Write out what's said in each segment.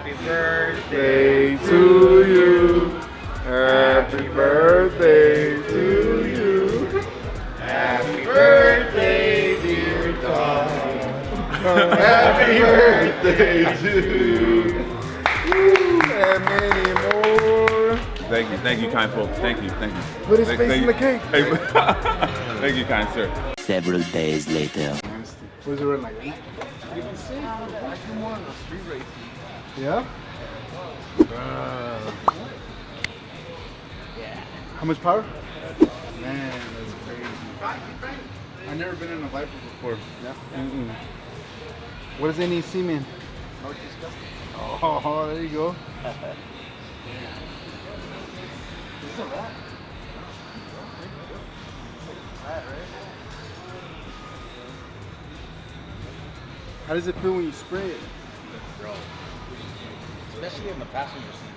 Happy birthday to you. Happy birthday to you. Happy birthday, dear Tom. Happy birthday to you. And many more. Thank you, kind folks. Thank you. Put his face in the cake. Thank you, kind sir. Several days later. What is it run like 8? You can see I do more on the street racing. Yeah? How much power? Man, that's crazy. I've never been in a Viper before. Yeah. Mm-mm. What does NEC mean? Oh, there you go. This is a rat. Rat, right? How does it feel when you spray it? Bro. Especially in the passenger seat.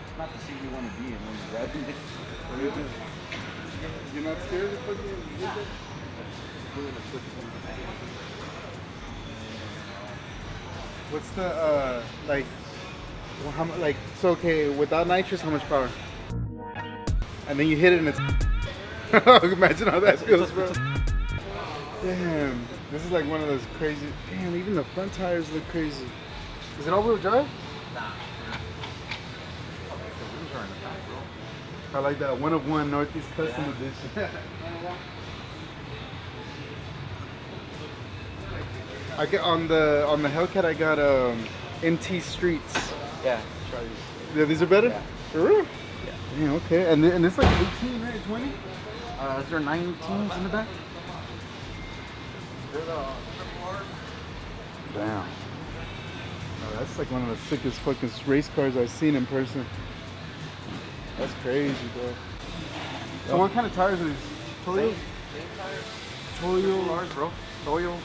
It's not the seat you want to be in when you're driving it. You're not scared of fucking What's the like? Well, how much? Like, so okay, without nitrous, how much power? And then you hit it and it's. Imagine how that feels, bro. Damn, this is like one of those crazy. Damn, even the front tires look crazy. Is it all-wheel drive? Nah. I like that one of one Northeast Custom Edition. I get on the Hellcat. I got NT Streets. Yeah, try these. Yeah, these are better. Yeah. For real? Yeah. Yeah. Okay. And it's like 18, right? 20? Is there 19s in the back? Damn. Oh, that's like one of the sickest fucking race cars I've seen in person. That's crazy, bro. So what kind of tires are these? Toyo? Same tires. Toyo. Ours, bro. Toyo.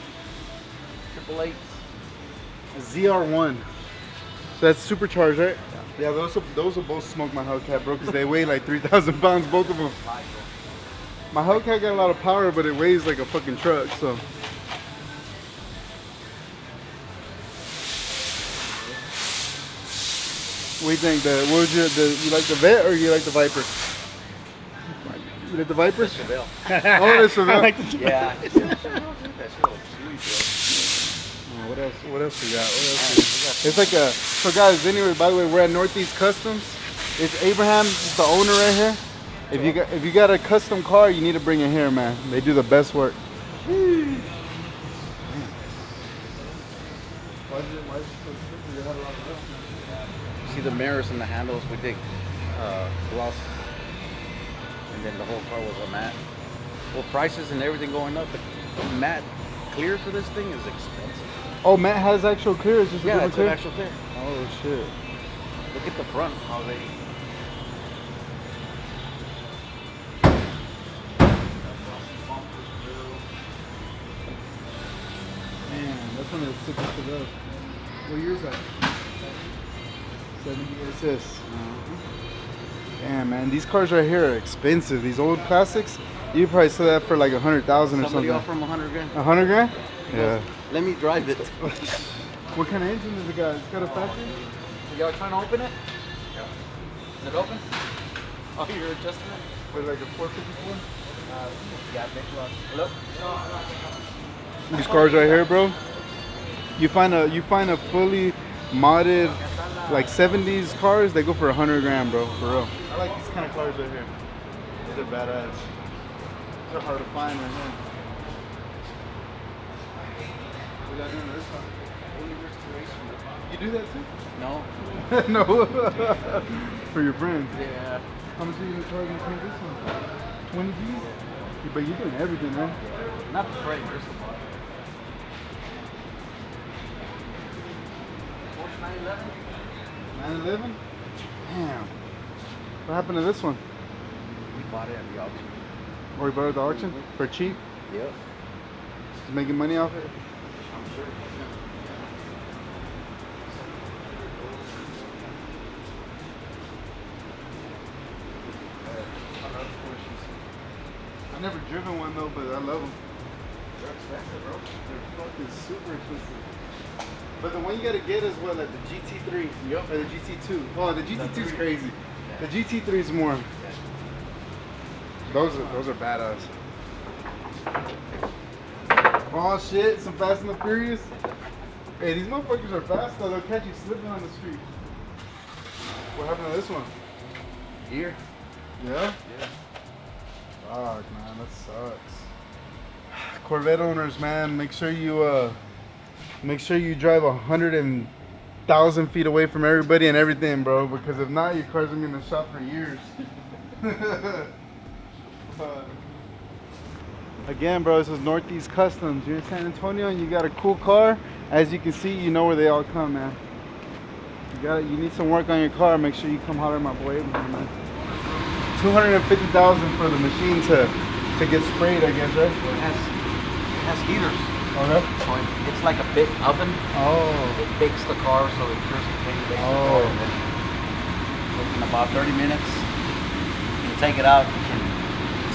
Triple Eight. ZR1. So that's supercharged, right? Yeah, those will both smoke my Hellcat, bro, because they weigh like 3,000 pounds, both of them. My Hellcat got a lot of power, but it weighs like a fucking truck, so. What do you think? What would you like the Vet or you like the Viper? You like the Viper? The Chevelle. Oh, the Chevelle. Yeah. What else? What else we got? It's like a. So guys, anyway, by the way, we're at Northeast Customs. It's Abraham, it's the owner right here. If you got a custom car, you need to bring it here, man. They do the best work. See the mirrors and the handles, we did gloss, and then the whole car was a matte. Well, prices and everything going up, but matte clear for this thing is expensive. Oh, Matt has actual clear. It's just a Yeah, different it's clear? an actual clear. Oh shit. Look at the front, how they. Man, that's one of the sickest of those. What year is that? 70 SS. Damn, man, these cars right here are expensive. These old classics, you probably sell that for like 100,000 or Somebody something. offer him 100 grand. 100 grand? Yeah. Let me drive it. What kind of engine does it got? It's got a factory? Y'all trying to open it? Yeah. Is it open? Oh, you're adjusting it? With like a 454? Yeah, big lock. Hello? These cars right here, bro. You find a fully modded like 70s cars, they go for 100 grand, bro, for real. I like these kind of cars right here. These are badass. These are hard to find right here. What are you doing this one? You do that too? No. No. For your friends. Yeah. How much are you gonna charge me to paint this one? 20 G's? Yeah, but you're doing everything, man. Not the frame, just the body. Porsche 911? 911? Damn. What happened to this one? We bought it at the auction. Or you bought it at the auction? For cheap? Yep. Just making money off it? I'm sure. I've never driven one though, but I love them. They're expensive, bro. They're fucking super expensive. But the one you gotta get is what, like the GT3 Yep. or the GT2. Oh, the GT2 is crazy. The GT3 is more. Those are badass. Oh shit! Some Fast and the Furious. Hey, these motherfuckers are fast though. They'll catch you slipping on the street. What happened to this one? Here. Yeah. Yeah. Fuck, man, that sucks. Corvette owners, man, make sure you drive 100,000 feet away from everybody and everything, bro. Because if not, your car's gonna be in the shop for years. Again, bro, this is Northeast Customs. You're in San Antonio and you got a cool car. As you can see, you know where they all come, man. You need some work on your car. Make sure you come holler at my boy Abraham, man. 250,000 for the machine to get sprayed, I guess, right? It has heaters. Okay. So it's like a big oven. Oh. It bakes the car, so it clears the paint, bakes the car. And then in about 30 minutes, you can take it out. You can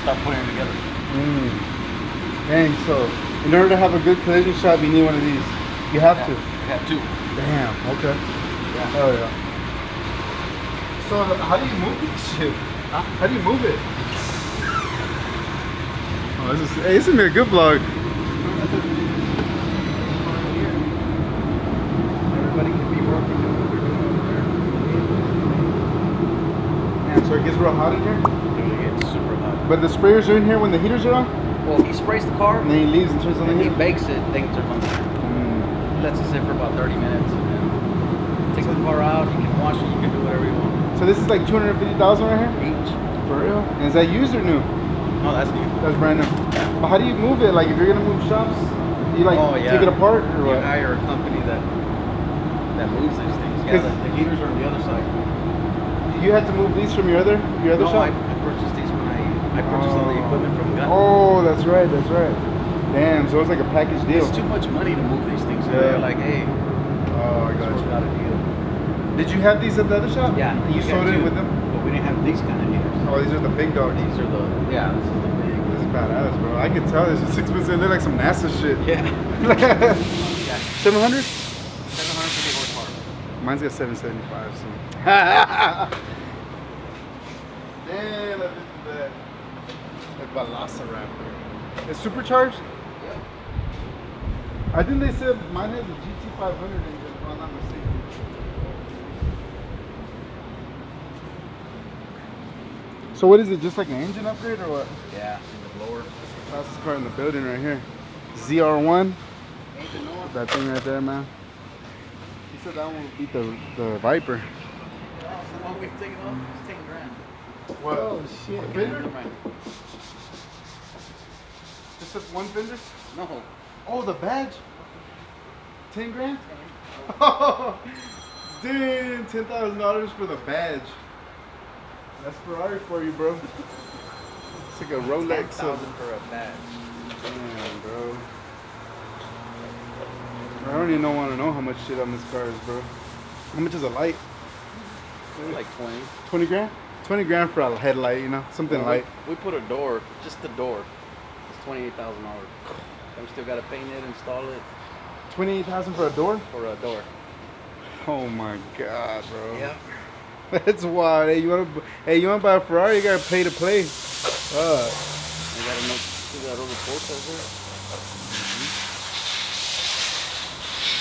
start putting it together. Dang, so in order to have a good collision shop, you need one of these. You have to. You have two. Damn. Okay. Yeah. Oh yeah. So how do you move this shit? Huh? How do you move it? Oh, this is gonna be a good vlog. Everybody can be working doing what they're doing over there. Man, so it gets real hot in here. It gets super hot. But the sprayers are in here when the heaters are on, Well, he sprays the car, and then he leaves and turns on the and he heater. bakes it, then he turns on the heater. Lets it sit for about 30 minutes, and then take the car out. You can wash it. You can do whatever you want. So this is like 250,000 right here. Each. For real? And is that used or new? No, that's new. That's brand new. But how do you move it? Like if you're gonna move shops, you like take it apart or You what? hire a company that moves these things. Yeah, 'Cause- the heaters are on the other side. You had to move these from your other No, shop? I purchased these when I purchased all the equipment from Gun. Oh, that's right, that's right. Damn, so it's like a package deal. It's too much money to move these things. So Yeah. they're like, hey, Oh, I we got got you. a deal. Did you have these at the other shop? Yeah, You we sold got it two, with them? but we didn't have these kind of heaters. Oh, these are the big dogs. These are the this is the big. This is badass, bro. I can tell this is 6%. They're like some NASA shit. Yeah. 700? 750 horsepower. Mine's got 775, so. Damn, look at that. A Velociraptor. It's supercharged? Yep. I think they said mine has a GT500 engine, if I'm not mistaken. So what is it, just like an engine upgrade or what? Yeah. The blower. Fastest car in the building right here. ZR1. That thing right there, man. He said that one would beat the Viper. The one we've taken off is 10 grand. What? Oh shit. Fender? Right. Just a one fender? No. Oh, the badge? 10 grand? Oh, damn, $10,000 for the badge. That's Ferrari for you, bro. It's like a Rolex. 10,000 for a badge. Damn, bro. I don't even want to know how much shit on this car is, bro. How much is a light? Like 20. 20 grand? 20 grand for a headlight, you know? Something light. We put a door, just the door. It's $28,000. And we still got to paint it, install it 28,000 for a door? for a door. Oh my god, bro. Yeah. That's wild. Hey, you wanna buy a Ferrari? You gotta pay to play. We got to see that other Porsche over there.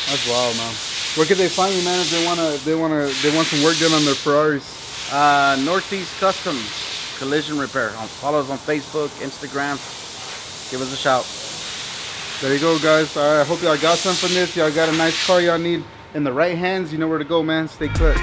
That's wild, man. Where can they find you, man? If they want some work done on their Ferraris. Northeast Customs Collision Repair. Follow us on Facebook, Instagram. Give us a shout. There you go, guys. I hope y'all got something from this. Y'all got a nice car y'all need in the right hands. You know where to go, man. Stay clutch.